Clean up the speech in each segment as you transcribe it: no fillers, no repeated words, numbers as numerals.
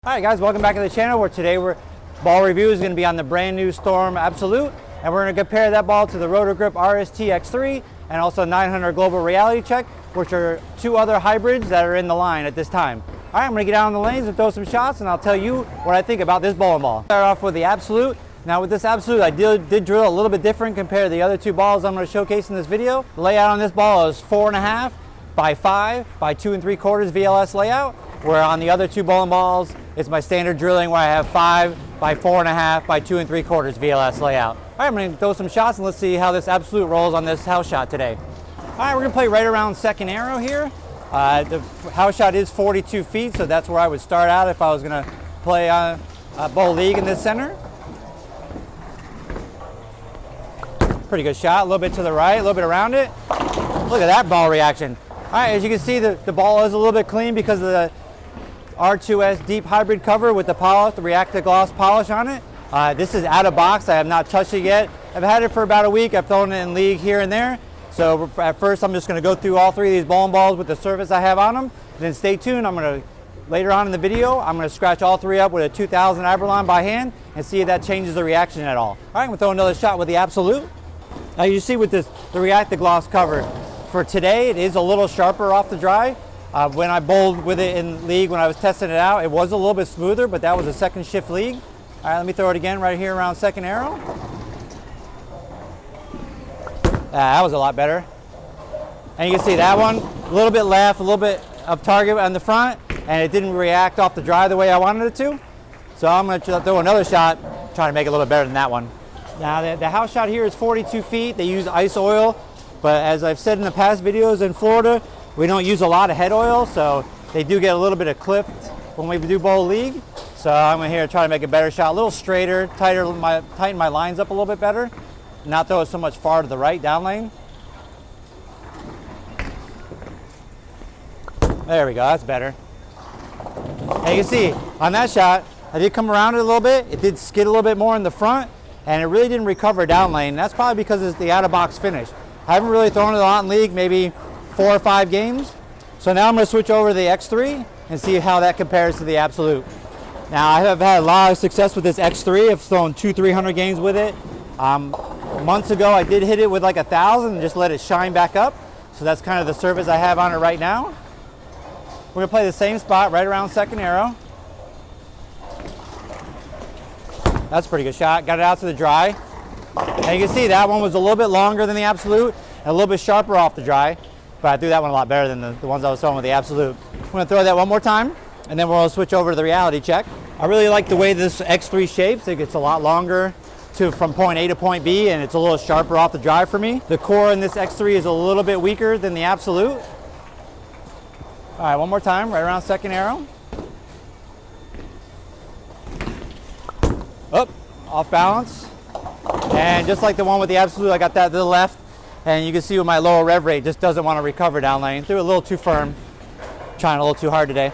Hi guys, welcome back to the channel where today ball review is going to be on the brand new Storm Absolute, and we're going to compare that ball to the Roto Grip RST X-3 and also 900 Global Reality Check, which are two other hybrids that are in the line at this time. All right, I'm going to get out on the lanes and throw some shots, and I'll tell you what I think about this bowling ball. Start off with the Absolute. Now with this Absolute, I did drill a little bit different compared to the other two balls I'm going to showcase in this video. The layout on this ball is 4.5 by 5 by 2 3/4 VLS layout, where on the other two bowling balls, it's my standard drilling where I have 5 by 4.5 by 2 3/4 VLS layout. All right, I'm going to throw some shots and let's see how this Absolute rolls on this house shot today. All right, we're going to play right around second arrow here. The house shot is 42 feet, so that's where I would start out if I was going to play on a bowl league in this center. Pretty good shot, a little bit to the right, a little bit around it. Look at that ball reaction. All right, as you can see, the ball is a little bit clean because of the R2S deep hybrid cover with the polish, the reactive gloss polish on it. This is out of box. I have not touched it yet. I've had it for about a week. I've thrown it in league here and there. So at first, I'm just going to go through all three of these bowling balls with the surface I have on them. Then stay tuned. Later on in the video, I'm going to scratch all three up with a 2000 Aberlon by hand and see if that changes the reaction at all. All right, I'm going to throw another shot with the Absolute. Now you see with the reactive gloss cover, for today, it is a little sharper off the dry. When I bowled with it in league, when I was testing it out, it was a little bit smoother, but that was a second shift league. All right, let me throw it again right here around second arrow. That was a lot better. And you can see that one, a little bit left, a little bit of target on the front, and it didn't react off the dry the way I wanted it to. So I'm going to throw another shot, trying to make it a little bit better than that one. Now the house shot here is 42 feet. They use ice oil, but as I've said in the past videos in Florida, we don't use a lot of head oil, so they do get a little bit of clipped when we do bowl league. So I'm here to try to make a better shot, a little straighter, tighten my lines up a little bit better, not throw it so much far to the right down lane. There we go, that's better. And you can see on that shot, I did come around it a little bit. It did skid a little bit more in the front, and it really didn't recover down lane. That's probably because it's the out of box finish. I haven't really thrown it a lot in league, maybe 4 or 5 games. So now I'm going to switch over to the X3 and see how that compares to the Absolute. Now I have had a lot of success with this X3. I've thrown 200-300 games with it. Months ago I did hit it with like 1,000 and just let it shine back up. So that's kind of the surface I have on it right now. We're going to play the same spot right around second arrow. That's a pretty good shot. Got it out to the dry. And you can see that one was a little bit longer than the Absolute and a little bit sharper off the dry. But I threw that one a lot better than the ones I was throwing with the Absolute. I'm going to throw that one more time, and then we'll switch over to the reality check. I really like the way this X3 shapes. It gets a lot longer from point A to point B, and it's a little sharper off the dry for me. The core in this X3 is a little bit weaker than the Absolute. All right, one more time, right around second arrow. Oh, off balance. And just like the one with the Absolute, I got that to the left. And you can see with my lower rev rate, just doesn't want to recover down lane. Threw it a little too firm. Trying a little too hard today.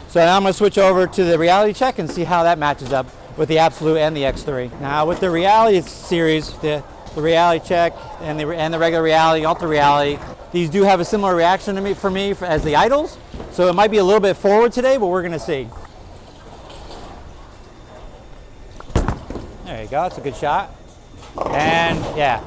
So now I'm going to switch over to the reality check and see how that matches up with the Absolute and the X3. Now with the reality series, the reality check and the regular reality, ultra reality, these do have a similar reaction to for me as the idols. So it might be a little bit forward today, but we're going to see. There you go, that's a good shot. And yeah,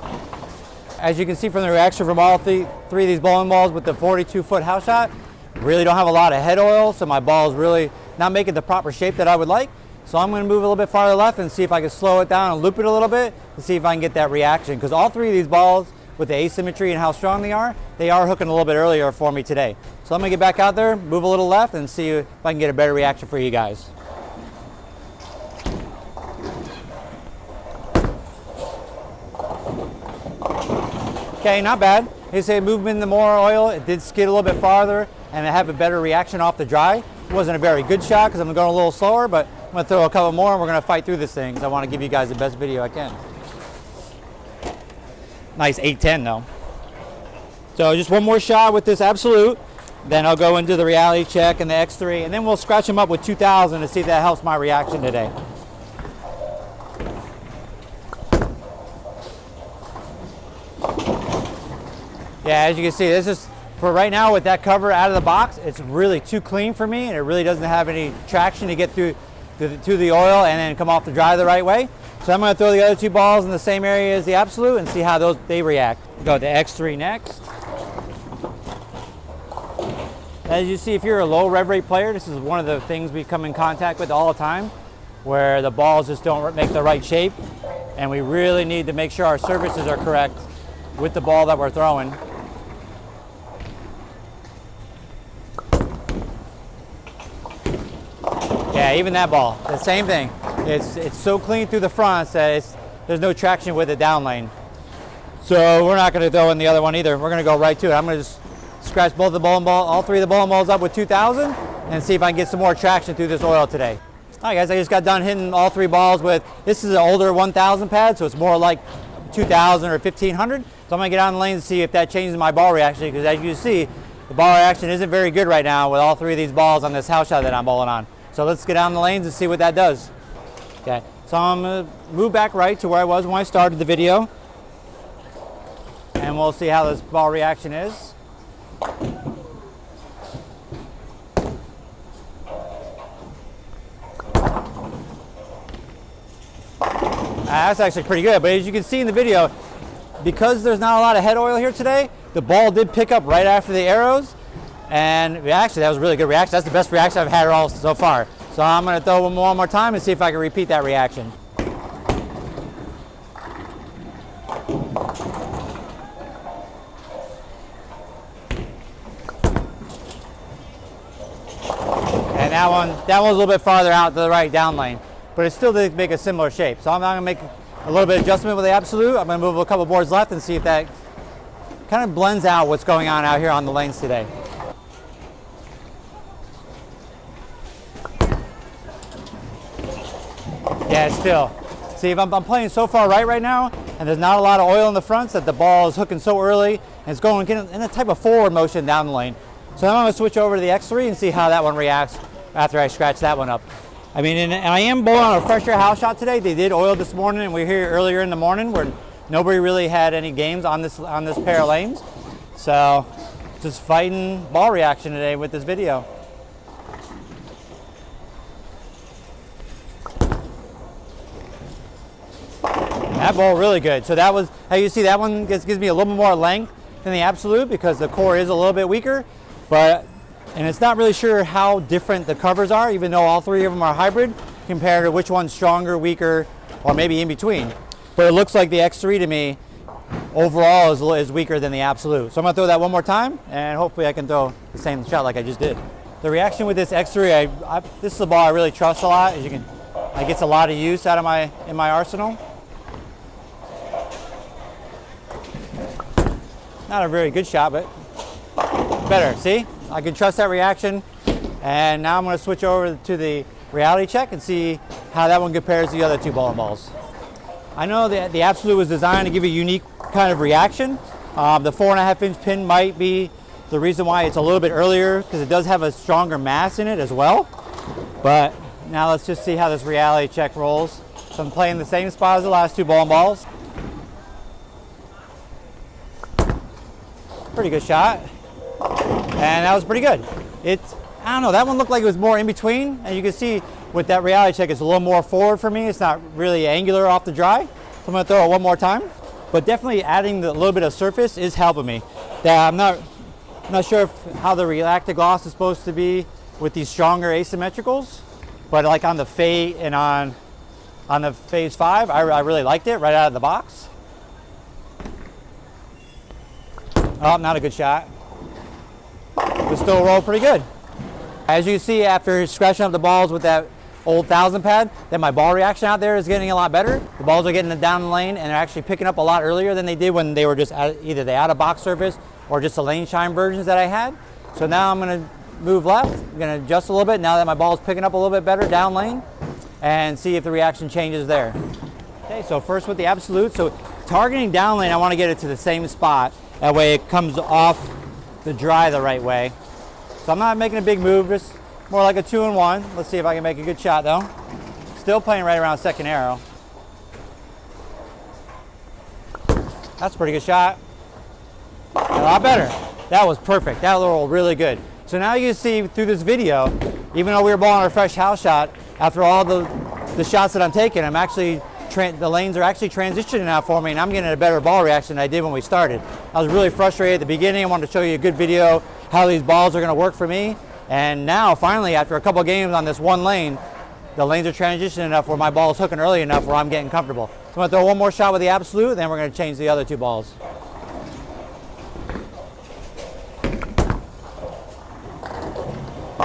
as you can see from the reaction from all three of these bowling balls with the 42-foot house shot, really don't have a lot of head oil, so my ball is really not making the proper shape that I would like. So I'm going to move a little bit farther left and see if I can slow it down and loop it a little bit to see if I can get that reaction. Because all three of these balls, with the asymmetry and how strong they are hooking a little bit earlier for me today. So I'm going to get back out there, move a little left, and see if I can get a better reaction for you guys. Okay, not bad. They say movement in the more oil, it did skid a little bit farther and I have a better reaction off the dry. It wasn't a very good shot because I'm going a little slower, but I'm going to throw a couple more and we're going to fight through this thing because I want to give you guys the best video I can. Nice 8-10 though. So just one more shot with this Absolute, then I'll go into the reality check and the X3, and then we'll scratch them up with 2000 to see if that helps my reaction today. Yeah, as you can see, this is for right now with that cover out of the box. It's really too clean for me, and it really doesn't have any traction to get through to the oil and then come off the dry the right way. So I'm going to throw the other two balls in the same area as the Absolute and see how they react. Go to X3 next. As you see, if you're a low rev rate player, this is one of the things we come in contact with all the time, where the balls just don't make the right shape, and we really need to make sure our surfaces are correct with the ball that we're throwing. Yeah, even that ball, the same thing. It's so clean through the front that there's no traction with the down lane. So we're not going to throw in the other one either. We're going to go right to it. I'm going to just scratch both the bowling ball, all three of the bowling balls up with 2000 and see if I can get some more traction through this oil today. All right, guys, I just got done hitting all three balls with, this is an older 1000 pad, so it's more like 2000 or 1500. So I'm going to get on the lane and see if that changes my ball reaction, because as you see, the ball reaction isn't very good right now with all three of these balls on this house shot that I'm bowling on. So let's get down the lanes and see what that does. Okay, so I'm going to move back right to where I was when I started the video, and we'll see how this ball reaction is. That's actually pretty good, but as you can see in the video, because there's not a lot of head oil here today, the ball did pick up right after the arrows, and actually that was a really good reaction. That's the best reaction I've had all so far. So I'm going to throw one more time and see if I can repeat that reaction. And that one's a little bit farther out to the right down lane, but it still did make a similar shape. So I'm going to make a little bit of adjustment with the Absolute. I'm going to move a couple boards left and see if that kind of blends out what's going on out here on the lanes today. Yeah, still. See, if I'm playing so far right now, and there's not a lot of oil in the fronts, that the ball is hooking so early, and it's going in a type of forward motion down the lane. So I'm going to switch over to the X3 and see how that one reacts after I scratch that one up. I mean, and I am bowling on a fresher house shot today. They did oil this morning, and we were here earlier in the morning where nobody really had any games on this pair of lanes. So just fighting ball reaction today with this video. That ball really good. So that was, how you see that one gives me a little bit more length than the Absolute because the core is a little bit weaker, and it's not really sure how different the covers are, even though all three of them are hybrid, compared to which one's stronger, weaker, or maybe in between. But it looks like the X3 to me overall is weaker than the Absolute. So I'm going to throw that one more time, and hopefully I can throw the same shot like I just did. The reaction with this X3, this is a ball I really trust a lot. As you can, it gets a lot of use out of in my arsenal. Not a very good shot, but better. See, I can trust that reaction. And now I'm going to switch over to the reality check and see how that one compares to the other two bowling balls. I know that the Absolute was designed to give a unique kind of reaction. The 4.5-inch pin might be the reason why it's a little bit earlier, because it does have a stronger mass in it as well. But now let's just see how this reality check rolls. So I'm playing the same spot as the last two bowling balls. Pretty good shot, and that was pretty good. I don't know, that one looked like it was more in between, and you can see with that reality check it's a little more forward for me. It's not really angular off the dry, so I'm going to throw it one more time. But definitely adding the little bit of surface is helping me. I'm not sure how the reactive gloss is supposed to be with these stronger asymmetricals, but like on the Fate and on the Phase 5, I really liked it right out of the box. Oh, not a good shot. But still roll pretty good. As you see, after scratching up the balls with that old 1000 pad, then my ball reaction out there is getting a lot better. The balls are getting down the lane and they're actually picking up a lot earlier than they did when they were just either the out of box surface or just the lane shine versions that I had. So now I'm going to move left. I'm going to adjust a little bit now that my ball is picking up a little bit better down lane and see if the reaction changes there. Okay, so first with the Absolute. So targeting down lane, I want to get it to the same spot. That way it comes off the dry the right way. So I'm not making a big move, just more like a 2-in-1. Let's see if I can make a good shot though. Still playing right around second arrow. That's a pretty good shot. A lot better. That was perfect. That rolled really good. So now you see through this video, even though we were bowling our fresh house shot, after all the shots that I'm taking, I'm actually, the lanes are actually transitioning now for me, and I'm getting a better ball reaction than I did when we started. I was really frustrated at the beginning. I wanted to show you a good video how these balls are going to work for me. And now, finally, after a couple games on this one lane, the lanes are transitioning enough where my ball is hooking early enough where I'm getting comfortable. So I'm going to throw one more shot with the Absolute, then we're going to change the other two balls.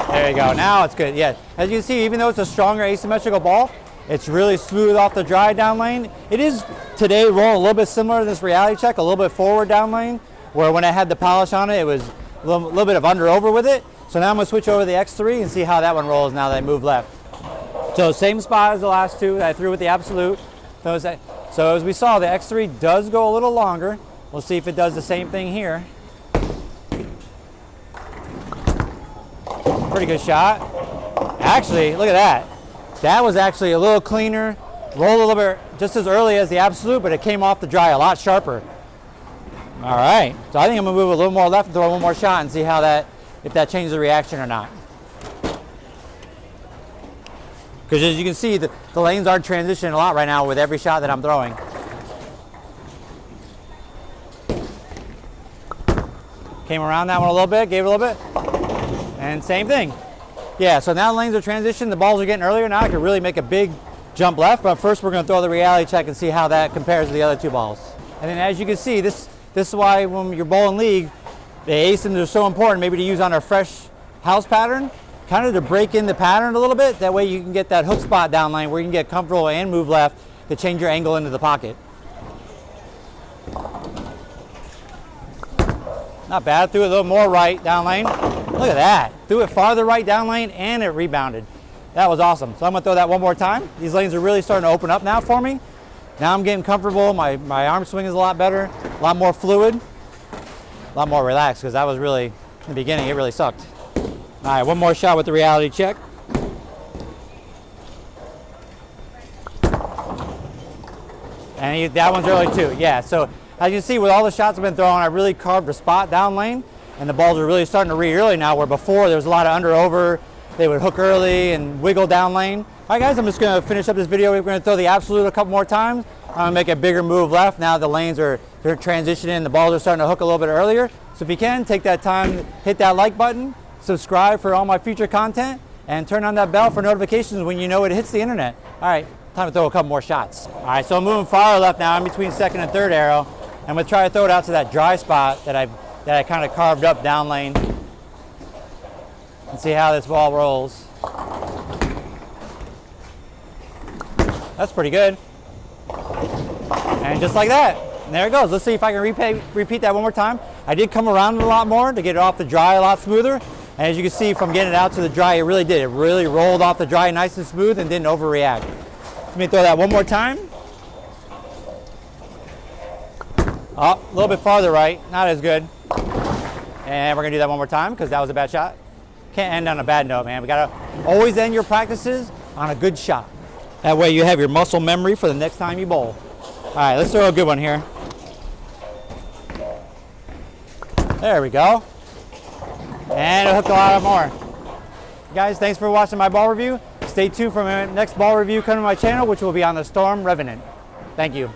There you go. Now it's good. Yeah. As you can see, even though it's a stronger asymmetrical ball, it's really smooth off the dry down lane. It is today rolling a little bit similar to this reality check, a little bit forward down lane, where when I had the polish on it, it was a little bit of under over with it. So now I'm going to switch over to the X3 and see how that one rolls now that I move left. So same spot as the last two that I threw with the Absolute. So as we saw, the X3 does go a little longer. We'll see if it does the same thing here. Pretty good shot. Actually, look at that. That was actually a little cleaner. Rolled a little bit just as early as the Absolute, but it came off the dry a lot sharper. All right, so I think I'm gonna move a little more left and throw one more shot and see how if that changes the reaction or not. Because as you can see, the lanes are transitioning a lot right now with every shot that I'm throwing. Came around that one a little bit, gave it a little bit, and same thing. Yeah, so now the lanes are transitioning, the balls are getting earlier. Now I can really make a big jump left, but first we're gonna throw the reality check and see how that compares to the other two balls. And then as you can see, this is why when you're bowling league, the ASIMs are so important, maybe to use on a fresh house pattern, kind of to break in the pattern a little bit. That way you can get that hook spot down lane where you can get comfortable and move left to change your angle into the pocket. Not bad, threw it a little more right down lane. Look at that, threw it farther right down lane and it rebounded. That was awesome. So I'm gonna throw that one more time. These lanes are really starting to open up now for me. Now I'm getting comfortable, my arm swing is a lot better, a lot more fluid, a lot more relaxed, because that was really, in the beginning, it really sucked. All right, one more shot with the reality check. And that one's early too, yeah. So as you can see, with all the shots I've been throwing, I really carved a spot down lane, and the balls are really starting to read early now, where before there was a lot of under over, they would hook early and wiggle down lane. All right guys, I'm just gonna finish up this video. We're gonna throw the Absolute a couple more times. I'm gonna make a bigger move left. Now the lanes they're transitioning, the balls are starting to hook a little bit earlier. So if you can, take that time, hit that like button, subscribe for all my future content, and turn on that bell for notifications when you know it hits the internet. All right, time to throw a couple more shots. All right, so I'm moving farther left now. I'm between second and third arrow. I'm gonna try to throw it out to that dry spot that I kind of carved up down lane, and see how this ball rolls. That's pretty good. And just like that, and there it goes. Let's see if I can repeat that one more time. I did come around a lot more to get it off the dry a lot smoother. And as you can see from getting it out to the dry, it really did. It really rolled off the dry nice and smooth and didn't overreact. Let me throw that one more time. Oh, a little bit farther right, not as good. And we're gonna do that one more time because that was a bad shot. Can't end on a bad note, man. We gotta always end your practices on a good shot. That way you have your muscle memory for the next time you bowl. All right, let's throw a good one here. There we go. And it hooked a lot more. Guys, thanks for watching my ball review. Stay tuned for my next ball review coming to my channel, which will be on the Storm Revenant. Thank you.